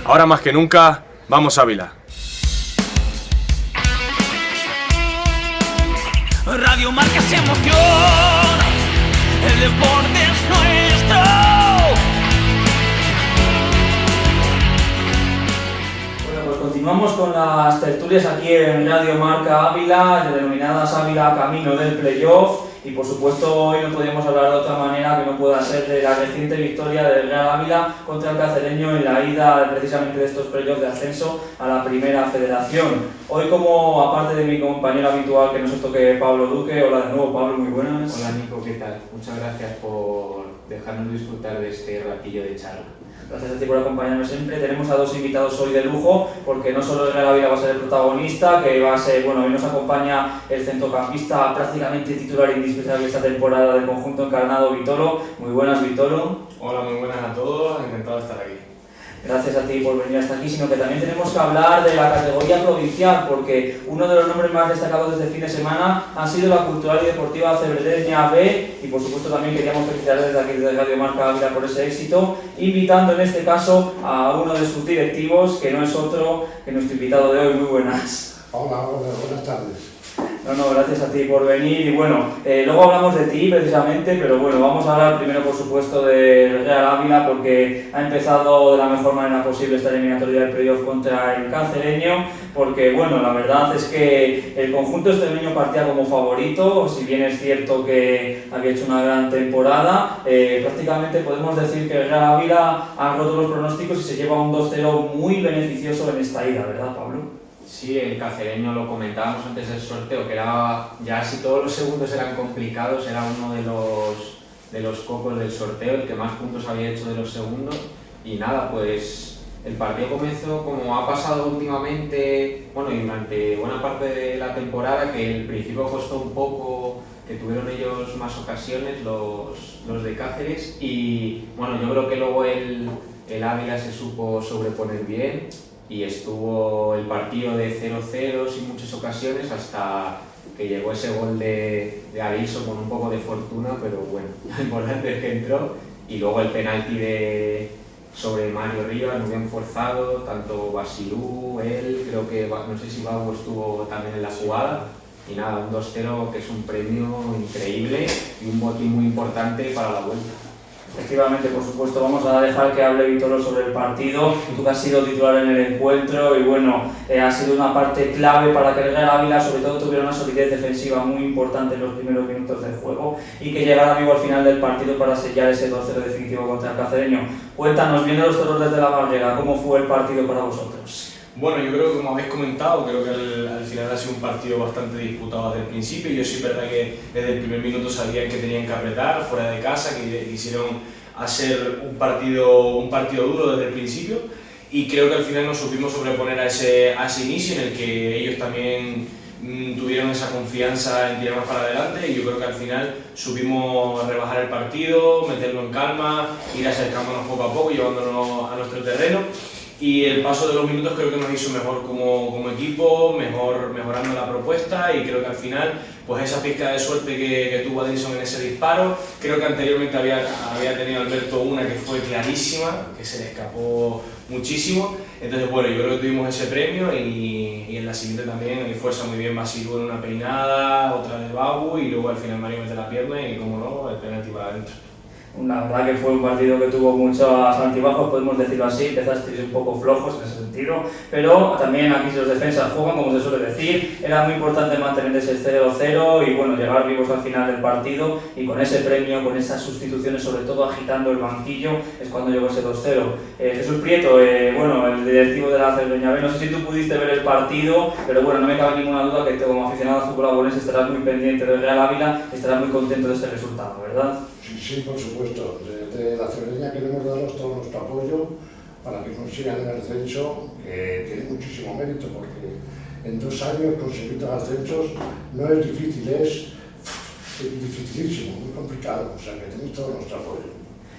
Ahora más que nunca, vamos Ávila. Radio Marca es emoción, el deporte es nuestro. Bueno, pues continuamos con las tertulias aquí en Radio Marca Ávila, denominadas Ávila Camino del Playoff. Y por supuesto hoy no podíamos hablar de otra manera que no pueda ser de la reciente victoria del Real Ávila contra el Cacereño en la ida precisamente de estos playoffs de ascenso a la Primera Federación. Hoy, como aparte de mi compañero habitual que nos toque Pablo Duque, hola de nuevo Pablo, muy buenas. Hola Nico, ¿qué tal? Muchas gracias por dejarnos disfrutar de este ratillo de charla. Gracias a ti por acompañarnos siempre. Tenemos a dos invitados hoy de lujo, porque no solo el Real Ávila va a ser el protagonista, que va a ser, bueno, hoy nos acompaña el centrocampista prácticamente titular indispensable esta temporada del conjunto encarnado, Vitolo. Muy buenas, Vitolo. Hola, muy buenas a todos, encantado de estar aquí. Gracias a ti por venir hasta aquí, sino que también tenemos que hablar de la categoría provincial, porque uno de los nombres más destacados desde el fin de semana ha sido la Cultural y Deportiva Cebredeña B, y por supuesto también queríamos felicitar desde aquí desde Radio Marca Ávila por ese éxito, invitando en este caso a uno de sus directivos, que no es otro que nuestro invitado de hoy. Muy buenas. Hola, buenas tardes. No, gracias a ti por venir y bueno, luego hablamos de ti precisamente, pero bueno, vamos a hablar primero por supuesto del Real Ávila porque ha empezado de la mejor manera posible esta eliminatoria del playoff contra el Cacereño, porque bueno, la verdad es que el conjunto extremeño partía como favorito, si bien es cierto que había hecho una gran temporada, prácticamente podemos decir que el Real Ávila ha roto los pronósticos y se lleva un 2-0 muy beneficioso en esta ida, ¿verdad, Pablo? Sí, el Cacereño lo comentábamos antes del sorteo, que era, ya si todos los segundos eran complicados, era uno de los cocos del sorteo, el que más puntos había hecho de los segundos. Y nada, pues el partido comenzó como ha pasado últimamente, bueno, y durante buena parte de la temporada, que el principio costó un poco, que tuvieron ellos más ocasiones, los de Cáceres, y bueno, yo creo que luego el Ávila se supo sobreponer bien, y estuvo el partido de 0-0 sin muchas ocasiones hasta que llegó ese gol de Aviso con un poco de fortuna, pero bueno, lo importante es que entró, y luego el penalti sobre Mario Rivas, muy bien forzado, tanto Basilú, él, creo que no sé si Bau estuvo también en la jugada, y nada, un 2-0 que es un premio increíble y un botín muy importante para la vuelta. Efectivamente, por supuesto, vamos a dejar que hable Vitolo sobre el partido. Tú que has sido titular en el encuentro y bueno, ha sido una parte clave para que el Real Ávila sobre todo tuviera una solidez defensiva muy importante en los primeros minutos del juego y que llegara vivo al final del partido para sellar ese 2-0 definitivo contra el Cacereño. Cuéntanos, viendo los toros desde la barrera, ¿cómo fue el partido para vosotros? Bueno, yo creo que como habéis comentado, creo que al final ha sido un partido bastante disputado desde el principio. Yo sí es verdad que desde el primer minuto sabían que tenían que apretar fuera de casa, que quisieron hacer un partido duro desde el principio, y creo que al final nos supimos sobreponer a ese inicio en el que ellos también tuvieron esa confianza en tirar más para adelante, y yo creo que al final supimos rebajar el partido, meterlo en calma, ir acercándonos poco a poco, llevándonos a nuestro terreno. Y el paso de los minutos creo que nos hizo mejor como equipo, mejorando la propuesta, y creo que al final pues esa pizca de suerte que tuvo Adilson en ese disparo, creo que anteriormente había tenido Alberto una que fue clarísima, que se le escapó muchísimo. Entonces bueno, yo creo que tuvimos ese premio, y en la siguiente también fuerza muy bien Basilú en una peinada, otra de Babu, y luego al final Mario mete la pierna y como no, el penalti para adentro. La verdad que fue un partido que tuvo muchos altibajos, podemos decirlo así, empezasteis un poco flojos en ese sentido, pero también aquí los defensas juegan, como se suele decir, era muy importante mantener ese 0-0 y bueno, llegar vivos al final del partido, y con ese premio, con esas sustituciones, sobre todo agitando el banquillo, es cuando llegó ese 2-0. Jesús Prieto, bueno, el directivo de la Cebredeña B, no sé si tú pudiste ver el partido, pero bueno, no me cabe ninguna duda que como aficionado al fútbol abonense estarás muy pendiente del Real Ávila, estarás muy contento de este resultado, ¿verdad? Sí, por supuesto. Desde la Cebredeña queremos daros todo nuestro apoyo para que consigan el ascenso, que tiene muchísimo mérito, porque en 2 años conseguir los ascensos no es difícil, es dificilísimo, muy complicado, o sea que tenéis todo nuestro apoyo.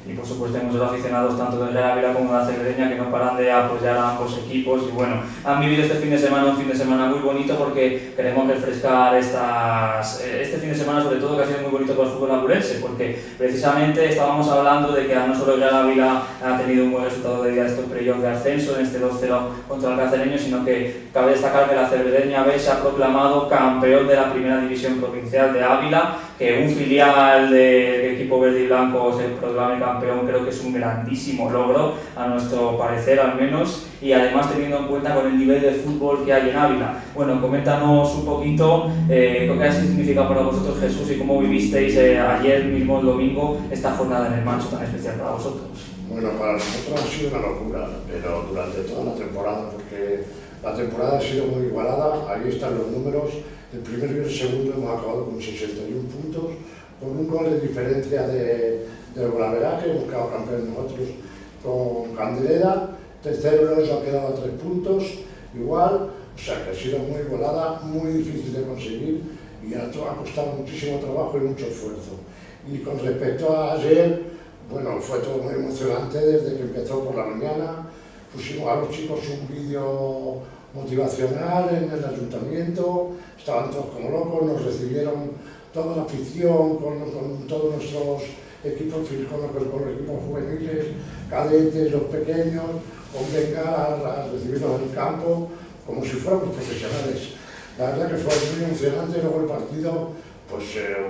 y por supuesto hay muchos aficionados tanto del Real Ávila como de la Cervedeña que no paran de apoyar a ambos equipos y bueno, han vivido este fin de semana un fin de semana muy bonito porque queremos refrescar este fin de semana sobre todo que ha sido muy bonito para el fútbol abulense porque precisamente estábamos hablando de que no solo el Real Ávila ha tenido un buen resultado de estos playoffs de ascenso en este 2-0 contra el Cacereño, sino que cabe destacar que la Cervedeña B se ha proclamado campeón de la primera división provincial de Ávila, que un filial del equipo verde y blanco se proclame campeón creo que es un grandísimo logro, a nuestro parecer al menos, y además teniendo en cuenta con el nivel de fútbol que hay en Ávila. Bueno, coméntanos un poquito qué ha significado para vosotros, Jesús, y cómo vivisteis ayer mismo, el domingo, esta jornada en el Mancho tan especial para vosotros. Bueno, para nosotros ha sido una locura, pero durante toda la temporada, porque la temporada ha sido muy igualada, ahí están los números, el primero y el segundo hemos acabado con 61 puntos, con un gol de diferencia del golaveraje, hemos quedado campeones nosotros con Candelera, tercero nos ha quedado a 3 puntos, igual, o sea que ha sido muy igualada, muy difícil de conseguir y ha costado muchísimo trabajo y mucho esfuerzo. Y con respecto a ayer, bueno, fue todo muy emocionante desde que empezó por la mañana, pusimos a los chicos un vídeo motivacional en el ayuntamiento, estaban todos como locos, nos recibieron toda la afición con todos nuestros equipos, con los equipos juveniles, cadetes, los pequeños, con bengalas a recibirnos en el campo como si fuéramos profesionales. La verdad que fue muy emocionante. Luego el partido, pues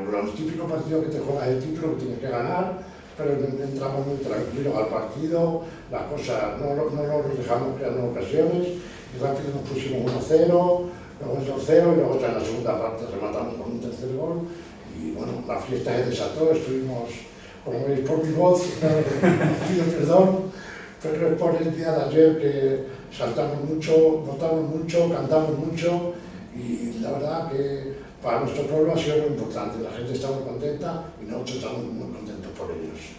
los típicos partidos que te juegas el título que tienes que ganar, pero entramos muy tranquilos al partido, las cosas no nos dejamos crear en ocasiones, y rápido nos pusimos 1-0, luego 2-0 y luego ya en la segunda parte rematamos con un tercer gol y bueno, la fiesta se desató, estuvimos, como veis por mi voz, pido perdón, pero es por el día de ayer que saltamos mucho, votamos mucho, cantamos mucho y la verdad que para nuestro pueblo ha sido muy importante, la gente está muy contenta y nosotros estamos muy contentos por ellos.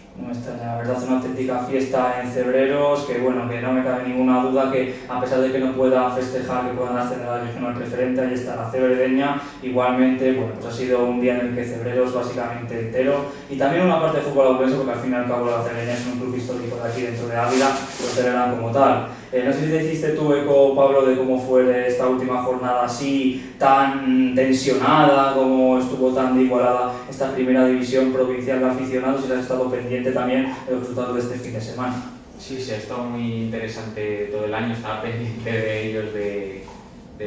La verdad es una auténtica fiesta en Cebreros, que bueno, que no me cabe ninguna duda que a pesar de que no pueda festejar, que puedan ascender a la regional preferente, ahí está la Cervedeña, igualmente, bueno, pues ha sido un día en el que Cebreros básicamente entero, y también una parte de fútbol abulense, porque al fin y al cabo la Cervedeña es un club histórico de aquí dentro de Ávila, lo celebran como tal. No sé si te hiciste tú eco, Pablo, de cómo fue esta última jornada así tan tensionada, como estuvo tan igualada esta primera división provincial de aficionados, y si has estado pendiente también de los resultados de este fin de semana. Sí, ha estado muy interesante todo el año, estaba pendiente de ellos de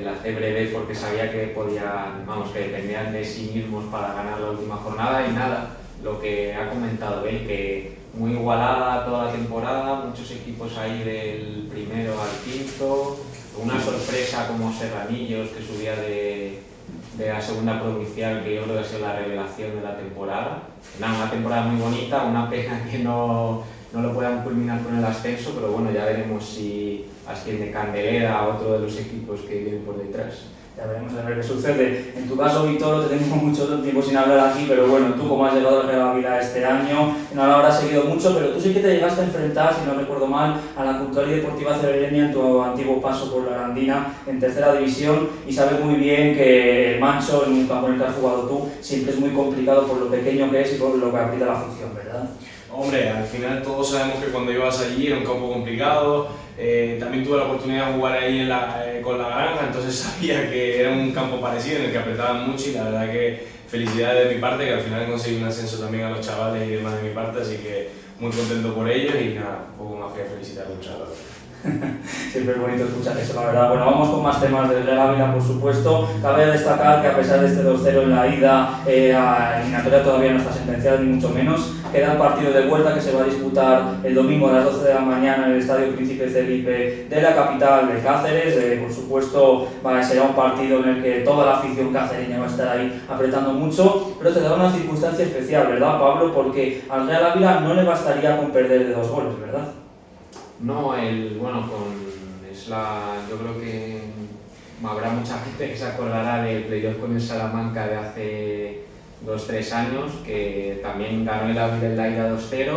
la CBD porque sabía que que dependían de sí mismos para ganar la última jornada y nada, lo que ha comentado él, que muy igualada toda la temporada, muchos equipos ahí del primero al quinto, una sorpresa como Serranillos que subía de la segunda provincial, que yo creo que ha sido la revelación de la temporada. Nada, una temporada muy bonita, una pena que no lo puedan culminar con el ascenso, pero bueno, ya veremos si asciende Candelera, otro de los equipos que vienen por detrás. Ya veremos a ver qué sucede. En tu caso, Víctor, te tengo mucho tiempo sin hablar aquí, pero bueno, tú como has llegado al Real Ávila este año, no lo habrás seguido mucho, pero tú sí que te llegaste a enfrentar, si no recuerdo mal, a la Cultural y Deportiva Cervedeña en tu antiguo paso por la Arandina en tercera división, y sabes muy bien que el Mancho, en un campo en el que has jugado tú, siempre es muy complicado por lo pequeño que es y por lo que aprieta la afición, ¿verdad? Hombre, al final todos sabemos que cuando ibas allí era un campo complicado, también tuve la oportunidad de jugar ahí con la Granja, entonces sabía que era un campo parecido en el que apretaban mucho y la verdad que felicidades de mi parte, que al final conseguí un ascenso también a los chavales y demás de mi parte, así que muy contento por ellos y nada, un poco más que felicitar a los chavales. Siempre es bonito escuchar eso, la verdad. Bueno, vamos con más temas del Real Ávila, por supuesto. Cabe destacar que a pesar de este 2-0 en la ida, la eliminatoria todavía no está sentenciada, ni mucho menos. Queda el partido de vuelta que se va a disputar el domingo a las 12 de la mañana en el Estadio Príncipe Felipe de la capital de Cáceres. Por supuesto, será un partido en el que toda la afición cacereña va a estar ahí apretando mucho, pero te da una circunstancia especial, ¿verdad, Pablo? Porque al Real Ávila no le bastaría con perder de 2 goles, ¿verdad? No, yo creo que habrá mucha gente que se acordará del playoff con el Salamanca de hace 2-3 años, que también ganó el Ávila en la ida 2-0,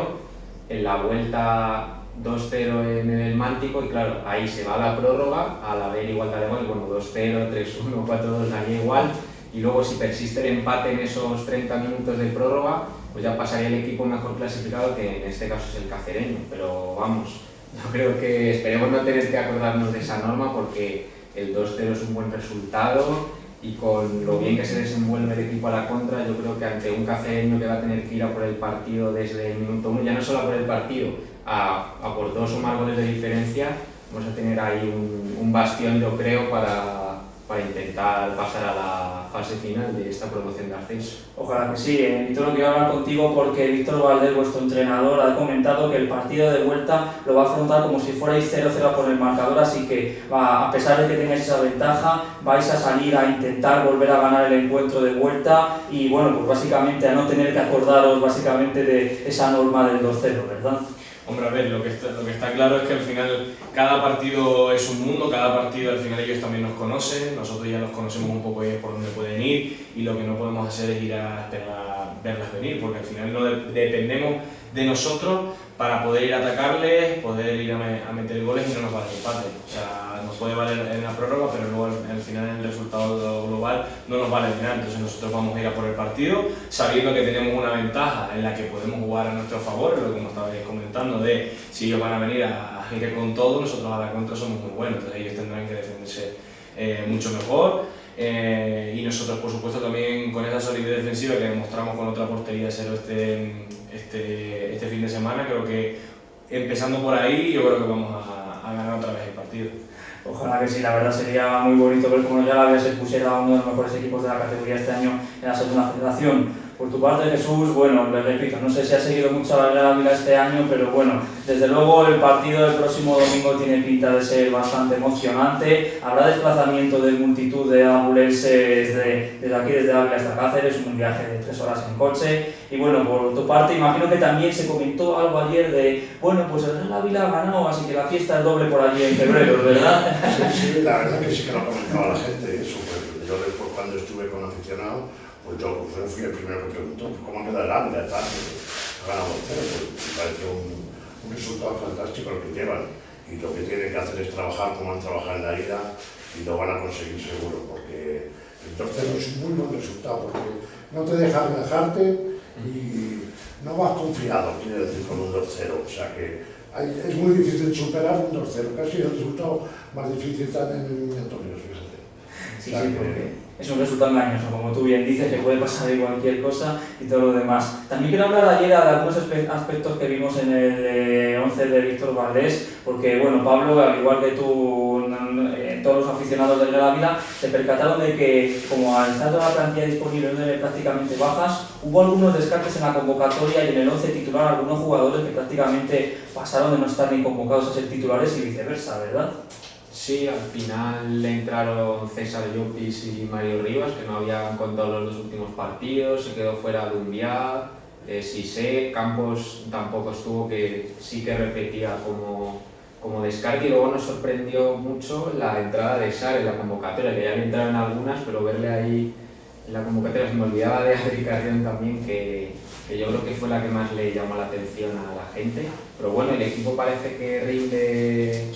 en la vuelta 2-0 en el Mántico, y claro, ahí se va a la prórroga, al haber igualdad de gol, bueno, 2-0, 3-1, 4-2, daría igual, y luego si persiste el empate en esos 30 minutos de prórroga, pues ya pasaría el equipo mejor clasificado, que en este caso es el Cacereño. Pero vamos, yo creo que esperemos no tener que acordarnos de esa norma, porque el 2-0 es un buen resultado, y con lo bien que se desenvuelve el equipo a la contra, yo creo que ante un Cacereño que va a tener que ir a por el partido desde el minuto 1, ya no solo a por el partido, a por 2 o más goles de diferencia, vamos a tener ahí un bastión, yo creo, para intentar pasar a la fase final de esta promoción de ascenso. Ojalá que sí. Víctor, quiero hablar contigo porque Víctor Valdés, vuestro entrenador, ha comentado que el partido de vuelta lo va a afrontar como si fuerais 0-0 por el marcador, así que a pesar de que tengáis esa ventaja, vais a salir a intentar volver a ganar el encuentro de vuelta y bueno, pues básicamente a no tener que acordaros básicamente de esa norma del 2-0, ¿verdad? Hombre, a ver, lo que está claro es que al final cada partido es un mundo, cada partido al final ellos también nos conocen, nosotros ya los conocemos un poco por dónde pueden ir, y lo que no podemos hacer es ir a esperar verlas venir, porque al final no dependemos de nosotros para poder ir a atacarles, poder ir a meter goles, y no nos vale el empate. O sea, nos puede valer en la prórroga, pero luego al final en el resultado global no nos vale de nada. Entonces nosotros vamos a ir a por el partido sabiendo que tenemos una ventaja en la que podemos jugar a nuestro favor, lo que como estabais comentando, de si ellos van a venir a ir con todo, nosotros a la contra somos muy buenos, entonces ellos tendrán que defenderse mucho mejor. Y nosotros, por supuesto, también con esa solidez defensiva que demostramos con otra portería cero este fin de semana, creo que empezando por ahí, yo creo que vamos a ganar otra vez el partido. Ojalá que sí, la verdad sería muy bonito ver cómo ya la Alavés se pusiera a uno de los mejores equipos de la categoría este año en la segunda federación. Por tu parte, Jesús, bueno, les repito, no sé si has seguido mucho la Real Ávila este año, pero bueno, desde luego el partido del próximo domingo tiene pinta de ser bastante emocionante. Habrá desplazamiento de multitud de abulenses desde aquí, desde Ávila hasta Cáceres, un viaje de 3 horas en coche. Y bueno, por tu parte, imagino que también se comentó algo ayer de, bueno, pues el Real Ávila ha ganado, así que la fiesta es doble por allí en febrero, ¿verdad? Sí, la verdad que sí que lo comentaba la gente, eso, pues yo después cuando estuve con aficionados, pues yo fui el primero que preguntó cómo queda el Ávila, tal, ha ganado 0, pues me parece un resultado fantástico el que llevan, y lo que tienen que hacer es trabajar como han trabajado en la ida, y lo van a conseguir seguro, porque el 2-0 es un muy buen resultado, porque no te deja relajarte y no vas confiado, quiere decir, con un 2-0, o sea que es muy difícil superar un 2-0, casi el resultado más difícil está en eliminatorios, fíjate. Sí, o sea, sí, porque es un resultado engañoso, como tú bien dices, que puede pasar de cualquier cosa y todo lo demás. También quiero hablar ayer de algunos aspectos que vimos en el 11 de Víctor Valdés, porque bueno, Pablo, al igual que tú, todos los aficionados del Real Ávila se percataron de que, como al estar toda la plantilla disponible no de prácticamente bajas, hubo algunos descartes en la convocatoria y en el 11 titular algunos jugadores que prácticamente pasaron de no estar ni convocados a ser titulares y viceversa, ¿verdad? Sí, al final entraron César Llopis y Mario Rivas, que no habían contado los 2 últimos partidos, se quedó fuera Dumbiá, Sisé, Campos tampoco estuvo, que sí que repetía como descarte, y luego nos sorprendió mucho la entrada de Sar en la convocatoria, que ya le entraron algunas, pero verle ahí en la convocatoria, se me olvidaba de Adri Carrión también, que yo creo que fue la que más le llamó la atención a la gente, pero bueno, el equipo parece que rinde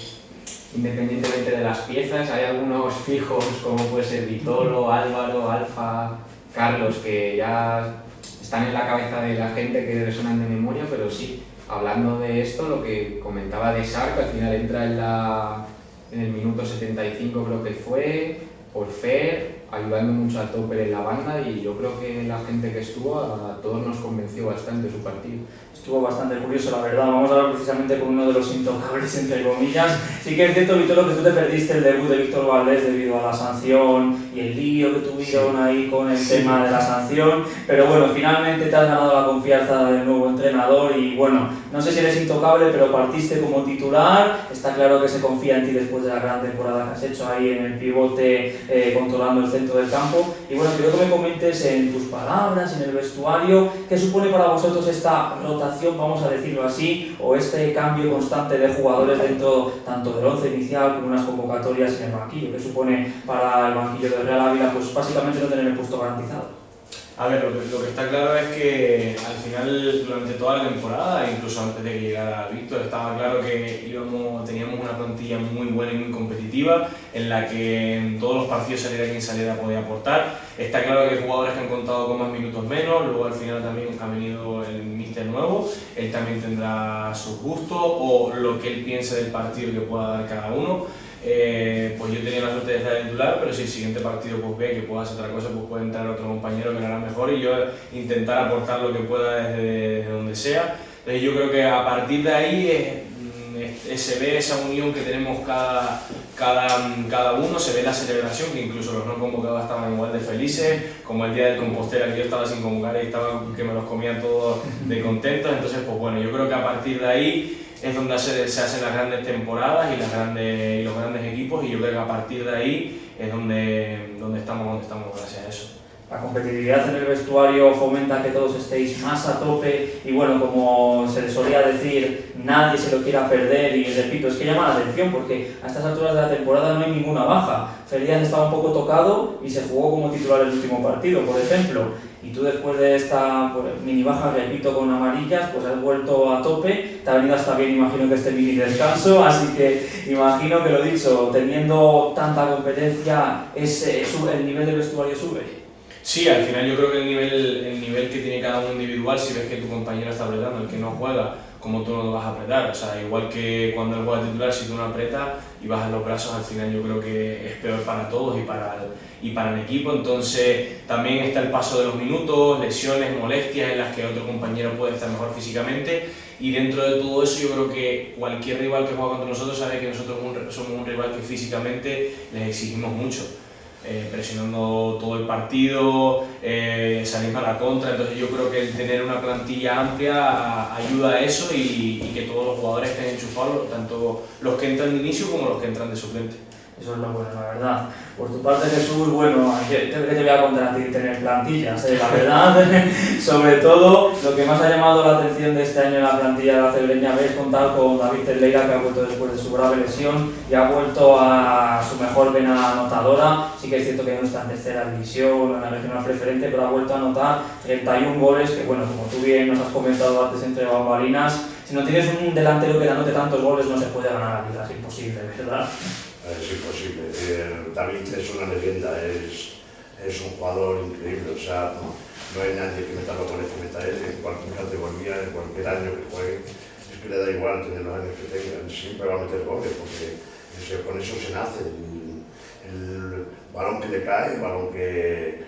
independientemente de las piezas. Hay algunos fijos como puede ser Vitolo, Álvaro, Alfa, Carlos, que ya están en la cabeza de la gente, que resuenan de memoria, pero sí, hablando de esto, lo que comentaba de Sar, que al final entra en el minuto 75 creo que fue, por Fer, ayudando mucho a Topper en la banda, y yo creo que la gente que estuvo, a todos nos convenció bastante su partido. Estuvo bastante curioso, la verdad. Vamos a hablar precisamente con uno de los intocables, entre comillas. Sí que es cierto, Víctor, que tú te perdiste el debut de Víctor Valdés debido a la sanción y el lío que tuvieron ahí con el tema de la sanción, pero bueno, finalmente te has ganado la confianza del nuevo entrenador y bueno, no sé si eres intocable, pero partiste como titular. Está claro que se confía en ti después de la gran temporada que has hecho ahí en el pivote, controlando el centro del campo. Y bueno, quiero que me comentes en tus palabras, en el vestuario, qué supone para vosotros esta rotación, vamos a decirlo así, o este cambio constante de jugadores dentro tanto del 11 inicial como unas convocatorias en el banquillo. ¿Qué supone para el banquillo del Real Ávila? Pues básicamente no tener el puesto garantizado. A ver, lo que está claro es que al final, durante toda la temporada, incluso antes de que llegara Víctor, estaba claro que teníamos una plantilla muy buena y muy competitiva, en la que en todos los partidos saliera quien saliera podía aportar. Está claro que hay jugadores que han contado con más minutos menos, luego al final también ha venido el míster nuevo, él también tendrá sus gustos o lo que él piense del partido que pueda dar cada uno. Pues yo tenía la suerte de estar de titular, pero si el siguiente partido pues ve que pueda hacer otra cosa, pues puede entrar otro compañero que lo hará mejor y yo intentar aportar lo que pueda desde donde sea. Entonces yo creo que a partir de ahí se ve esa unión que tenemos cada uno, se ve la celebración, que incluso los no convocados estaban igual de felices, como el día del Compostela, que yo estaba sin convocar y estaba que me los comía todos de contentos. Entonces pues bueno, yo creo que a partir de ahí es donde se hacen las grandes temporadas y los grandes equipos, y yo creo que a partir de ahí es donde estamos gracias a eso. La competitividad en el vestuario fomenta que todos estéis más a tope y bueno, como se les solía decir, nadie se lo quiera perder y repito, es que llama la atención porque a estas alturas de la temporada no hay ninguna baja. Ferdinand estaba un poco tocado y se jugó como titular el último partido, por ejemplo, y tú después de esta mini baja, repito, con amarillas, pues has vuelto a tope, te ha venido hasta bien, imagino que este mini descanso, así que imagino que lo dicho, teniendo tanta competencia, el nivel del vestuario sube. Sí, al final yo creo que el nivel que tiene cada uno individual, si ves que tu compañero está apretando, el que no juega, como tú no lo vas a apretar, o sea, igual que cuando él juega titular, si tú no apretas y bajas los brazos, al final yo creo que es peor para todos y para el equipo. Entonces también está el paso de los minutos, lesiones, molestias en las que otro compañero puede estar mejor físicamente, y dentro de todo eso yo creo que cualquier rival que juega contra nosotros sabe que nosotros somos un rival que físicamente les exigimos mucho. Presionando todo el partido, salimos a la contra, entonces yo creo que el tener una plantilla amplia ayuda a eso y que todos los jugadores estén enchufados, tanto los que entran de inicio como los que entran de suplente. Eso es lo bueno, la verdad. Por tu parte, Jesús, bueno, ¿qué te voy a contar a ti de tener plantillas? La verdad, sobre todo, lo que más ha llamado la atención de este año en la plantilla de la cebreña es contar con David Telleira, que ha vuelto después de su grave lesión y ha vuelto a su mejor vena anotadora. Sí que es cierto que no está en tercera división o en la regional preferente, pero ha vuelto a anotar 31 goles, que bueno, como tú bien nos has comentado antes entre bambalinas, si no tienes un delantero que anote tantos goles no se puede ganar la liga, es imposible, ¿verdad? Es imposible. David es una leyenda, es un jugador increíble, o sea, no hay nadie que meta los goles que meta él en cualquier categoría, en cualquier año que juegue. Es que le da igual tener los años que tenga, siempre va a meter goles porque con eso se nace. El balón que le cae, el balón que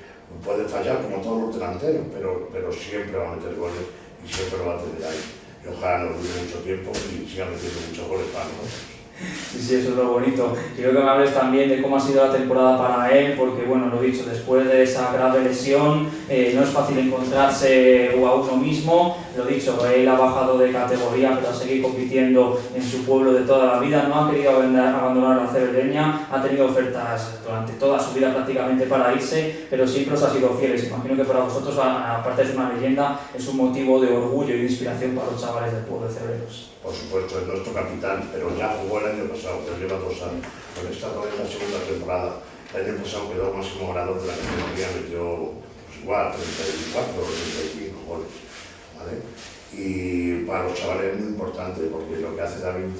puede fallar como todos los delanteros, pero siempre va a meter goles y siempre lo va a tener ahí. Y ojalá no dure mucho tiempo y siga metiendo muchos goles para nosotros. Sí, eso es lo bonito. Quiero que me hables también de cómo ha sido la temporada para él, porque bueno, lo dicho, después de esa grave lesión no es fácil encontrarse a uno mismo. Lo dicho, él ha bajado de categoría, pero ha seguido compitiendo en su pueblo de toda la vida, no ha querido abandonar la Cerdeña, ha tenido ofertas durante toda su vida prácticamente para irse, pero siempre os ha sido fieles. Imagino que para vosotros, aparte de ser una leyenda, es un motivo de orgullo y de inspiración para los chavales del pueblo de Cebreros. Por supuesto, es nuestro capitán, pero ya jugó el año pasado, que lleva 2 años, con esta en la segunda temporada. El año pasado quedó máximo ganador de la categoría, metió pues igual 34 o 35 goles, ¿vale? Y para los chavales es muy importante, porque lo que hace David,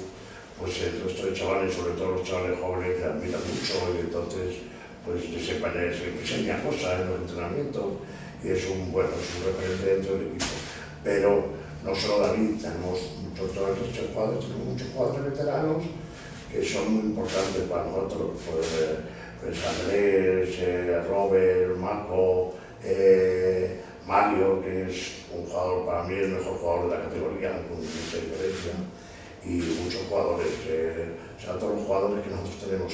pues el resto de chavales, sobre todo los chavales jóvenes, le admiran mucho y entonces pues se enseña cosas en los entrenamientos y es un referente dentro del equipo. Pero no solo David, tenemos muchos jugadores, muchos jugadores veteranos que son muy importantes para nosotros, pues Andrés, Robert, Marco, Mario, que es un jugador, para mí el mejor jugador de la categoría, con mucha diferencia, y muchos jugadores, o sea, todos los jugadores que nosotros tenemos.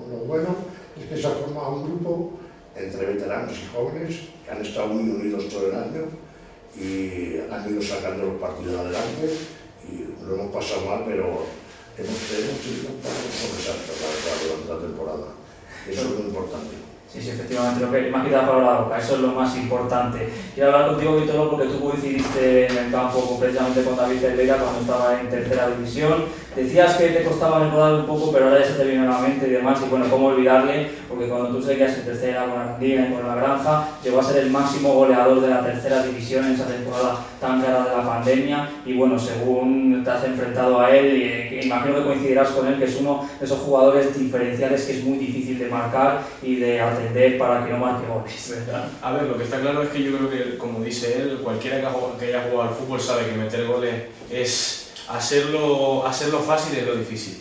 Lo bueno es que se ha formado un grupo entre veteranos y jóvenes que han estado muy unidos todo el año y han ido sacando los partidos adelante y lo hemos pasado mal, pero hemos tenido un sobresalto durante la temporada. Eso es muy importante. Sí, efectivamente, lo que me ha quitado la palabra a la boca, eso es lo más importante. Quiero hablar contigo, Víctor, porque tú coincidiste en el campo completamente con David Telleira cuando estaba en tercera división. Decías que te costaba recordar un poco, pero ahora ya se te viene a la mente y demás, y bueno, cómo olvidarle, porque cuando tú seguías en tercera con Arandina y con La Granja, llegó a ser el máximo goleador de la tercera división en esa temporada tan cara de la pandemia, y bueno, según te has enfrentado a él, imagino que coincidirás con él, que es uno de esos jugadores diferenciales que es muy difícil de marcar y de atender para que no marque goles, ¿verdad? A ver, lo que está claro es que yo creo que, como dice él, cualquiera que haya jugado al fútbol sabe que meter goles es hacerlo fácil, es lo difícil.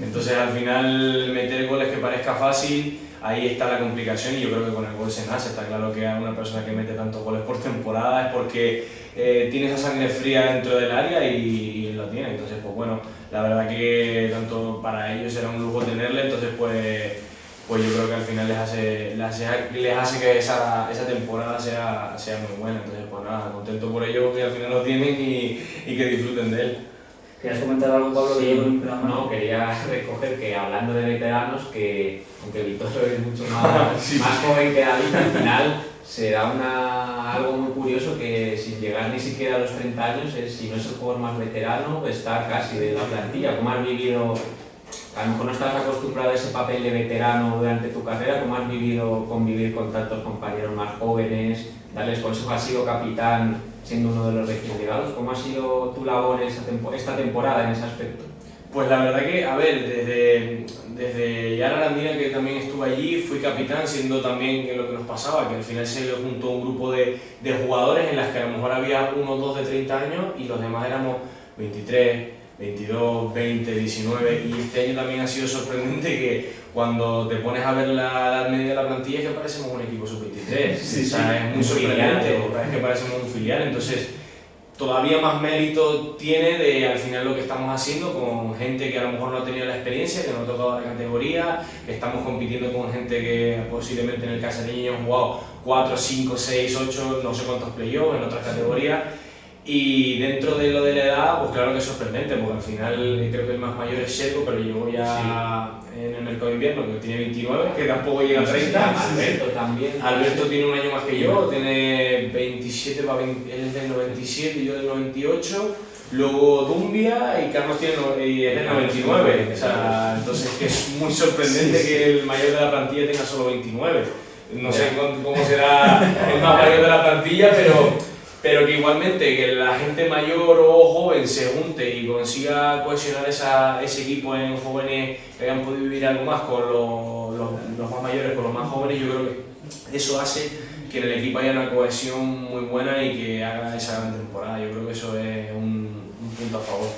Entonces, al final, meter goles que parezca fácil, ahí está la complicación, y yo creo que con el gol se nace. Está claro que a una persona que mete tantos goles por temporada es porque tiene esa sangre fría dentro del área y lo tiene. Entonces, pues bueno, la verdad que tanto para ellos era un lujo tenerle, entonces pues yo creo que al final les hace que esa temporada sea muy buena. Entonces, pues nada, contento por ellos que al final lo tienen y que disfruten de él. ¿Querías comentar algo, Pablo? Sí, no, quería recoger que hablando de veteranos, que aunque Víctor es mucho más joven que David, al final se da algo muy curioso que sin llegar ni siquiera a los 30 años, si no es el jugador más veterano, está casi de la plantilla. ¿Cómo has vivido? A lo mejor no estás acostumbrado a ese papel de veterano durante tu carrera. ¿Cómo has vivido convivir con tantos compañeros más jóvenes? Darles consejos, has sido capitán siendo uno de los recién llegados. ¿Cómo ha sido tu labor esta temporada en ese aspecto? Pues la verdad que, a ver, desde ya la Arandina, que también estuve allí, fui capitán, siendo también lo que nos pasaba, que al final se juntó un grupo de jugadores en las que a lo mejor había 1 o 2 de 30 años y los demás éramos 23, 22, 20, 19, y este año también ha sido sorprendente que cuando te pones a ver la edad media de la plantilla es que parecemos un equipo sub-23, sí, o sea, es muy sorprendente, es que parecemos un filial, entonces todavía más mérito tiene de al final lo que estamos haciendo con gente que a lo mejor no ha tenido la experiencia, que no ha tocado la categoría, que estamos compitiendo con gente que posiblemente en el Casareño han jugado 4, 5, 6, 8, no sé cuántos playoffs en otras categorías. Y dentro de lo de la edad, pues claro que es sorprendente, porque al final creo que el más mayor es Sergio, pero llegó ya en el mercado de invierno, que tiene 29, que tampoco llega a 30. Alberto también. Alberto tiene un año más que yo, tiene 27, él es del 97 y yo del 98. Luego Dumbia y Carlos es del 99. O sea, entonces que es muy sorprendente que el mayor de la plantilla tenga solo 29. No sé cómo será el más mayor de la plantilla, pero que igualmente que la gente mayor o joven se junte y consiga cohesionar ese equipo en jóvenes que hayan podido vivir algo más con los más mayores, con los más jóvenes, yo creo que eso hace que en el equipo haya una cohesión muy buena y que haga esa gran temporada. Yo creo que eso es un punto a favor.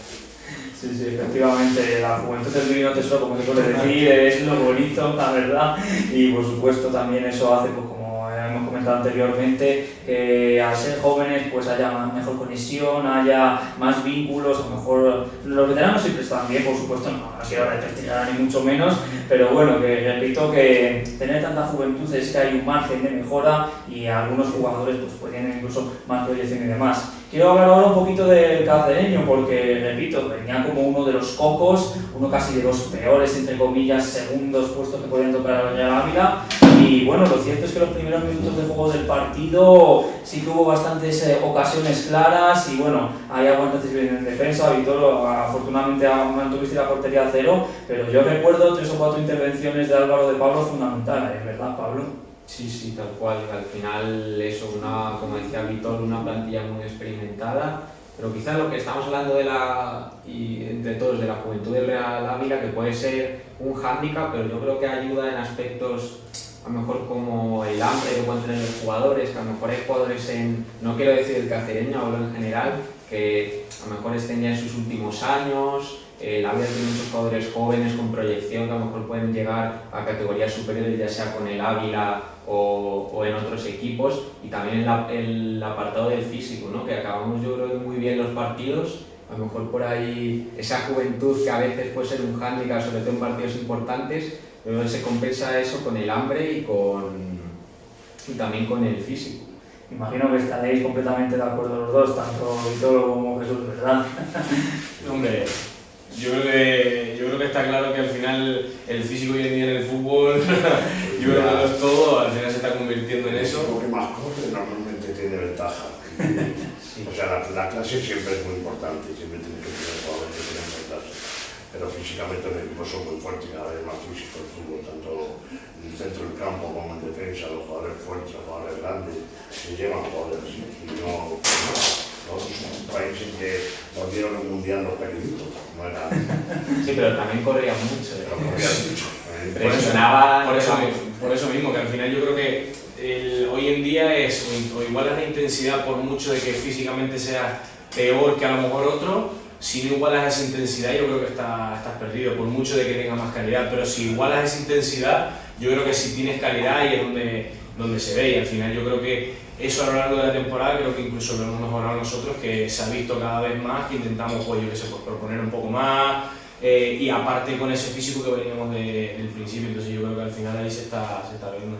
Sí, sí, efectivamente, la juventud es el divino tesoro, como se suele decir, es lo bonito, la verdad, y por supuesto también eso hace, pues como hemos comentado anteriormente, que al ser jóvenes pues haya mejor conexión, haya más vínculos. A lo mejor los veteranos siempre están bien, por supuesto, no quiero repetir ni mucho menos, pero bueno, que repito que tener tanta juventud es que hay un margen de mejora y algunos jugadores pues tienen incluso más proyección y demás. Quiero hablar ahora un poquito del Cacereño porque, repito, venía como uno de los cocos, uno casi de los peores, entre comillas, segundos puestos que podían tocar a Real Ávila. Y bueno, lo cierto es que los primeros minutos de juego del partido sí que hubo bastantes ocasiones claras y bueno, ahí aguantaste bien en defensa, Víctor, afortunadamente mantuviste la portería a 0, pero yo recuerdo 3 o 4 intervenciones de Álvaro de Pablo fundamentales, ¿verdad, Pablo? Sí, tal cual. Al final eso, como decía Víctor, una plantilla muy experimentada, pero quizás lo que estamos hablando y entre todos de la juventud del Real Ávila, que puede ser un hándicap, pero yo creo que ayuda en aspectos a lo mejor como el hambre que pueden tener los jugadores, que a lo mejor hay jugadores no quiero decir el Cacereño, hablo en general, que a lo mejor estén ya en sus últimos años. El Ávila tiene muchos jugadores jóvenes con proyección que a lo mejor pueden llegar a categorías superiores, ya sea con el Ávila o en otros equipos, y también el apartado del físico, ¿no? Que acabamos yo creo muy bien los partidos, a lo mejor por ahí esa juventud que a veces puede ser un hándicap, sobre todo en partidos importantes, pero se compensa eso con el hambre y también con el físico. Imagino que estaréis completamente de acuerdo los dos, tanto Víctor como Jesús, ¿verdad? Hombre, yo creo que está claro que al final el físico hoy en día en el fútbol, yo creo que no es todo, al final se está convirtiendo en eso. Lo que más corre normalmente tiene ventaja. Sí. O sea, la clase siempre es muy importante, siempre tiene que tener jugadores que tengan esa clase. pero físicamente los equipos son muy fuertes, cada vez más físicos el fútbol, tanto en el centro del campo como en defensa, los jugadores fuertes, los jugadores grandes, se llevan jugadores así, y no, nosotros somos un país en que nos dieron el mundial los pequeñitos, no era... Sí, pero también corría mucho. Pero corría mucho. Impresionaba. Por eso mismo, que al final yo creo que hoy en día es o igualas la intensidad por mucho de que físicamente seas peor que a lo mejor otro. Si no igualas esa intensidad, yo creo que estás perdido, por mucho de que tengas más calidad. Pero si igualas esa intensidad, yo creo que si tienes calidad ahí es donde se ve. Y al final yo creo que eso a lo largo de la temporada, creo que incluso lo hemos mejorado nosotros, que se ha visto cada vez más, que intentamos pues, proponer un poco más. Y aparte con ese físico que veníamos del principio, entonces yo creo que al final ahí se está viendo.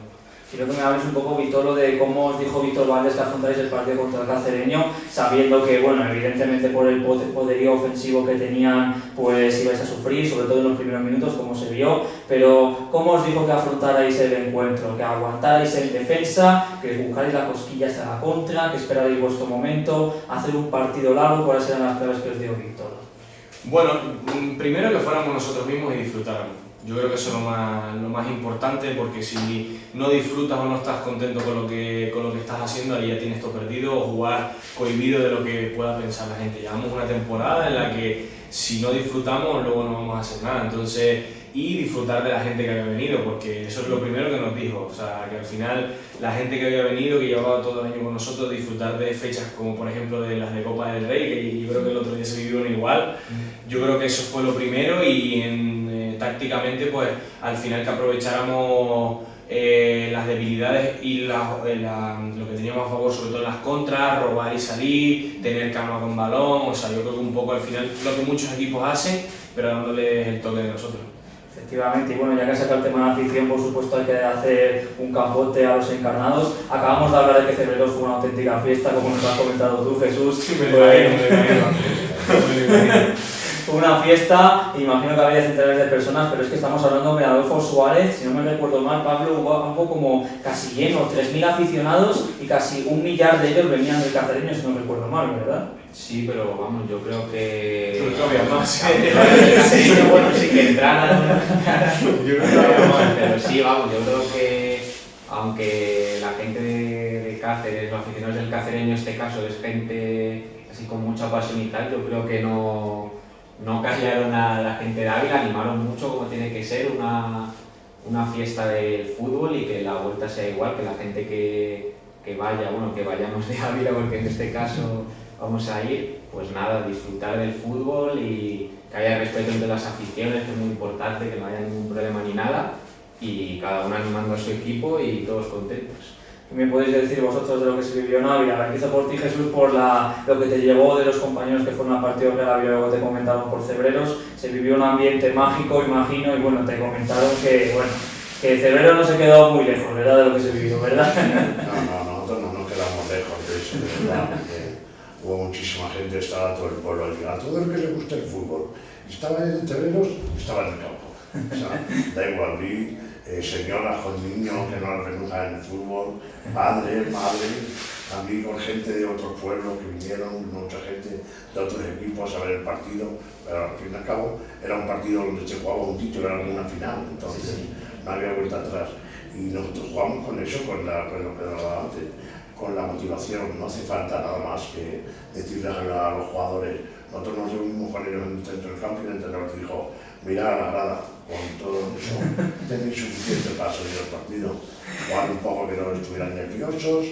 Quiero que me hables un poco, Vitolo, de cómo os dijo Víctor Valdés que afrontáis el partido contra el Cacereño, sabiendo que, bueno, evidentemente por el poderío ofensivo que tenían, pues ibais a sufrir, sobre todo en los primeros minutos, como se vio, pero ¿cómo os dijo que afrontarais el encuentro? Que aguantarais en defensa, que buscarais las cosquillas a la contra, que esperarais vuestro momento, hacer un partido largo. ¿Cuáles eran las claves que os dio Víctor? Bueno, primero que fuéramos nosotros mismos y disfrutáramos. Yo creo que eso es lo más importante, porque si no disfrutas o no estás contento con lo que estás haciendo, ahí ya tienes todo perdido, o jugar cohibido de lo que pueda pensar la gente. Llevamos una temporada en la que si no disfrutamos, luego no vamos a hacer nada. Entonces, y disfrutar de la gente que había venido, porque eso es lo primero que nos dijo. O sea, que al final la gente que había venido, que llevaba todo el año con nosotros, disfrutar de fechas como por ejemplo de las de Copa del Rey, que yo creo que el otro día se vivieron igual. Yo creo que eso fue lo primero, y tácticamente pues al final que aprovecháramos las debilidades y lo que teníamos a favor, sobre todo en las contras, robar y salir, tener calma con balón. O sea, yo creo que un poco al final lo que muchos equipos hacen, pero dándoles el toque de nosotros. Efectivamente, y bueno, ya que saca el tema de la afición, por supuesto hay que hacer un capote a los encarnados. Acabamos de hablar de que Cebreros fue una auténtica fiesta, como nos has comentado tú, Jesús. Sí, me imagino. Una fiesta, imagino que había centenares de personas, pero es que estamos hablando de Adolfo Suárez, si no me recuerdo mal, Pablo, hubo algo como casi lleno, 3.000 aficionados y casi 1 millar de ellos venían del Cacereño, si no me recuerdo mal, ¿verdad? Sí, pero vamos, yo creo que... Creo que había más. Sí, bueno, sí que entraran. Yo creo que había más, pero sí, vamos, yo creo que aunque la gente de Cáceres, los aficionados del Cacereño en este caso es gente así con mucha pasión y tal, yo creo que no callaron a la gente de Ávila, animaron mucho como tiene que ser una fiesta del fútbol, y que la vuelta sea igual, que la gente que vaya, bueno, que vayamos de Ávila, porque en este caso vamos a ir, pues nada, disfrutar del fútbol y que haya respeto entre las aficiones, que es muy importante, que no haya ningún problema ni nada, y cada uno animando a su equipo y todos contentos. ¿Qué me podéis decir vosotros de lo que se vivió en Ávila? Empiezo por ti, Jesús, por lo que te llegó de los compañeros que fueron al partido de Ávila, luego te comentaron por Cebreros. Se vivió un ambiente mágico, imagino, y bueno, te comentaron que Cebreros no se quedó muy lejos, ¿verdad?, de lo que se vivió, ¿verdad? No, nosotros no nos quedamos lejos de eso, de verdad, porque hubo muchísima gente, estaba todo el pueblo allí, a todo el que le gusta el fútbol. Estaba en Cebreros, estaba en el campo. O sea, da igual, vi señoras con niños que no renuncian en el fútbol, padres, madres, también con gente de otros pueblos que vinieron, mucha gente de otros equipos a ver el partido, pero al fin y al cabo era un partido donde se jugaba un título, era como una final, entonces no había vuelta atrás. Y nosotros jugamos con eso, con lo que hablaba antes, con la motivación. No hace falta nada más que decirles a los jugadores. Nosotros nos reunimos con ellos en el centro del campo y el entrenador dijo: mirad a la grada, con todo eso tenéis suficiente para salir del partido, jugar un poco, que no estuvieran nerviosos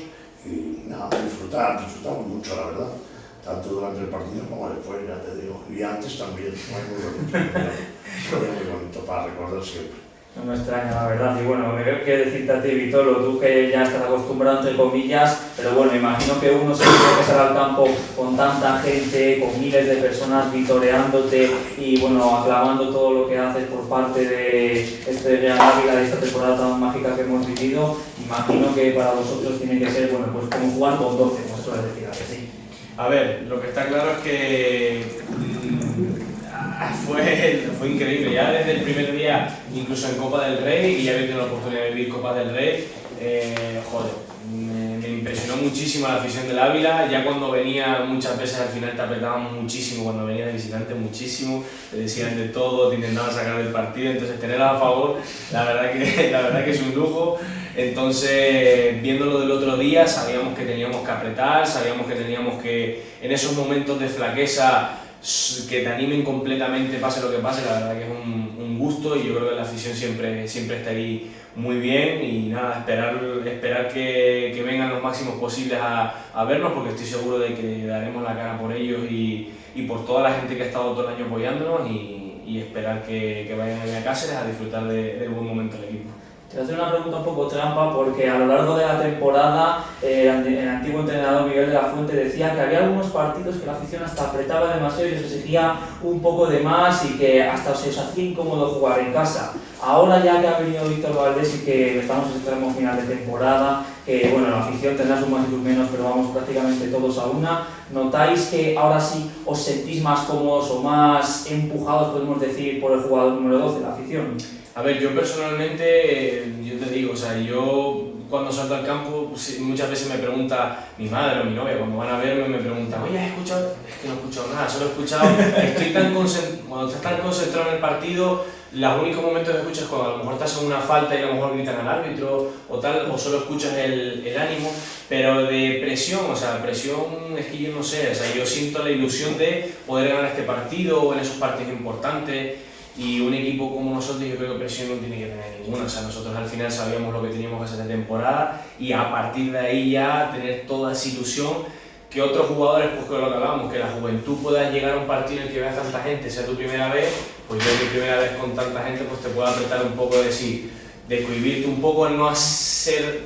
y nada, disfrutamos mucho, la verdad, tanto durante el partido como después, ya te digo, y antes también, fue muy bonito para recordar siempre. No me extraña, la verdad. Y bueno, qué decirte a ti, Vitolo, tú que ya estás acostumbrado, entre comillas, pero bueno, imagino que uno se tiene que salir al campo con tanta gente, con miles de personas vitoreándote y bueno, aclamando todo lo que haces por parte de este Real Ávila, de esta temporada tan mágica que hemos vivido. Imagino que para vosotros tiene que ser, bueno, pues como jugar con 12, no suele decir, ¿a que sí? A ver, lo que está claro es que fue increíble. Ya desde el primer día, incluso en Copa del Rey, y ya había tenido la oportunidad de vivir Copa del Rey, joder, me impresionó muchísimo la afición del Ávila. Ya cuando venía, muchas veces al final te apretaban muchísimo, cuando venía de visitante muchísimo, te decían de todo, te intentaban sacar del partido, entonces tenerla a favor, la verdad que es un lujo. Entonces, viéndolo del otro día, sabíamos que teníamos que apretar, sabíamos que teníamos que, en esos momentos de flaqueza, que te animen completamente, pase lo que pase. La verdad que es un gusto, y yo creo que la afición siempre está ahí muy bien. Y nada, esperar que vengan los máximos posibles a vernos, porque estoy seguro de que daremos la cara por ellos y por toda la gente que ha estado todo el año apoyándonos, y esperar que vayan a Cáceres a disfrutar del buen momento del equipo. Te voy a hacer una pregunta un poco trampa, porque a lo largo de la temporada el antiguo entrenador Miguel de la Fuente decía que había algunos partidos que la afición hasta apretaba demasiado y os exigía un poco de más, y que hasta se os hacía incómodo jugar en casa. Ahora, ya que ha venido Víctor Valdés y que estamos en extremo final de temporada, que bueno, la afición tendrá sus más y sus menos, pero vamos prácticamente todos a una, ¿notáis que ahora sí os sentís más cómodos o más empujados, podemos decir, por el jugador número 12 de la afición? A ver, yo personalmente, yo te digo, o sea, yo cuando salto al campo, muchas veces me pregunta mi madre o mi novia, cuando van a verme, me preguntan, oye, ¿has escuchado? Es que no he escuchado nada, solo he escuchado, cuando estás tan concentrado en el partido, los únicos momentos que escuchas es cuando a lo mejor te hacen una falta y a lo mejor gritan al árbitro o tal, o solo escuchas el ánimo. Pero de presión, o sea, presión es que yo no sé, o sea, yo siento la ilusión de poder ganar este partido o en esos partidos importantes. Y un equipo como nosotros, yo creo que presión no tiene que tener ninguna. O sea, nosotros al final sabíamos lo que teníamos que hacer de temporada, y a partir de ahí ya tener toda esa ilusión. Que otros jugadores, pues que lo que hablábamos, que la juventud pueda llegar a un partido en el que veas tanta gente, sea tu primera vez, pues yo mi primera vez con tanta gente, pues te puedo apretar un poco de cohibirte un poco en no hacer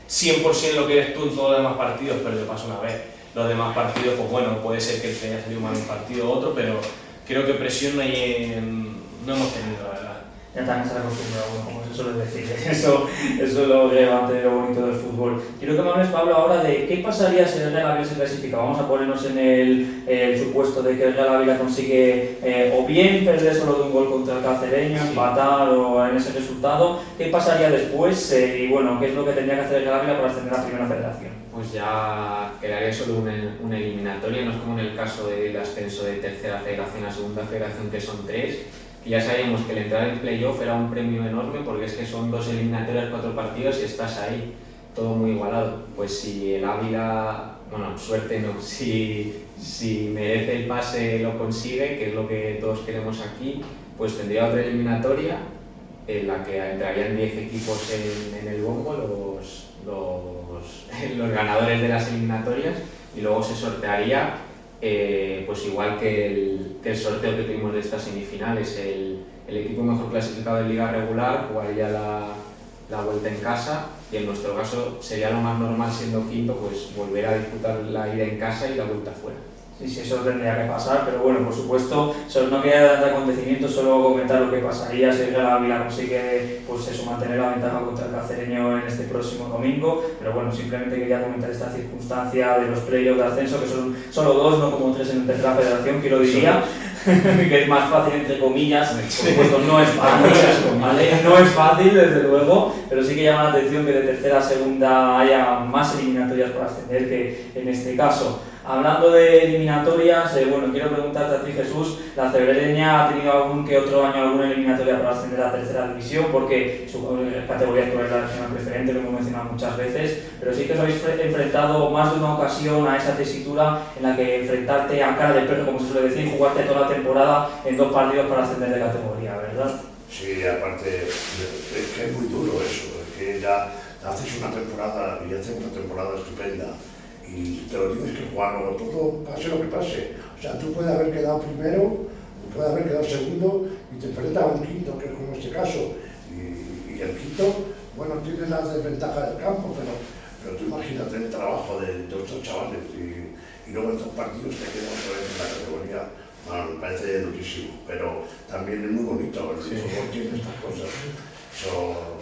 100% lo que eres tú en todos los demás partidos, pero te pasa una vez. Los demás partidos, pues bueno, puede ser que te haya salido mal un partido u otro, pero creo que presión no hemos tenido, la verdad. Ya también se ha acostumbrado, como se suele decir. Eso es lo relevante de lo bonito del fútbol. Quiero que me hables, Pablo, ahora de qué pasaría si el Real Ávila se clasifica. Vamos a ponernos en el supuesto de que el Real Ávila consigue o bien perder solo de un gol contra el Cacereño, empatar o en ese resultado. ¿Qué pasaría después? Y bueno, ¿qué es lo que tendría que hacer el Real Ávila para ascender a la Primera Federación? Pues ya quedaría solo una eliminatoria, no es como en el caso del ascenso de Tercera Federación a Segunda Federación, que son 3. Ya sabíamos que el entrar en playoff era un premio enorme, porque es que son 2 eliminatorias, 4 partidos y estás ahí, todo muy igualado. Pues si el Ávila, bueno, suerte no, si merece el pase, lo consigue, que es lo que todos queremos aquí, pues tendría otra eliminatoria en la que entrarían 10 equipos en el bombo, los ganadores de las eliminatorias, y luego se sortearía, pues igual que el sorteo que tuvimos de estas semifinales, el equipo mejor clasificado de liga regular jugaría la vuelta en casa, y en nuestro caso sería lo más normal, siendo quinto, pues volver a disputar la ida en casa y la vuelta fuera. Sí, eso tendría que pasar, pero bueno, por supuesto, solo no quería dar acontecimientos, solo comentar lo que pasaría si el Real Ávila consigue, pues eso, mantener la ventaja contra el Cacereño en este próximo domingo. Pero bueno, simplemente quería comentar esta circunstancia de los playoffs de ascenso, que son solo 2, no como 3 en Tercera Federación, que lo diría, que es más fácil, entre comillas. Por supuesto, no es fácil, ¿vale? No es fácil, desde luego, pero sí que llama la atención que de tercera a segunda haya más eliminatorias para ascender que en este caso. Hablando de eliminatorias, bueno, quiero preguntarte a ti, Jesús, ¿la Cebrereña ha tenido algún que otro año alguna eliminatoria para ascender a la Tercera División? Porque su categoría actual es la regional preferente, lo hemos mencionado muchas veces, pero sí que os habéis enfrentado más de una ocasión a esa tesitura en la que enfrentarte a cara de perro, como se suele decir, jugarte toda la temporada en 2 partidos para ascender de categoría, ¿verdad? Sí, aparte, es que es muy duro eso, es que ya haces una temporada y haces una temporada estupenda, y te lo tienes que jugar luego todo, pase lo que pase. O sea, tú puedes haber quedado primero, puedes haber quedado segundo, y te enfrentas a un quinto, que es como este caso. Y el quinto, bueno, tiene la desventaja del campo, pero tú imagínate el trabajo de estos chavales, y luego en estos partidos te quedan otra vez en la categoría. Bueno, me parece durísimo, pero también es muy bonito, el fútbol tiene estas cosas.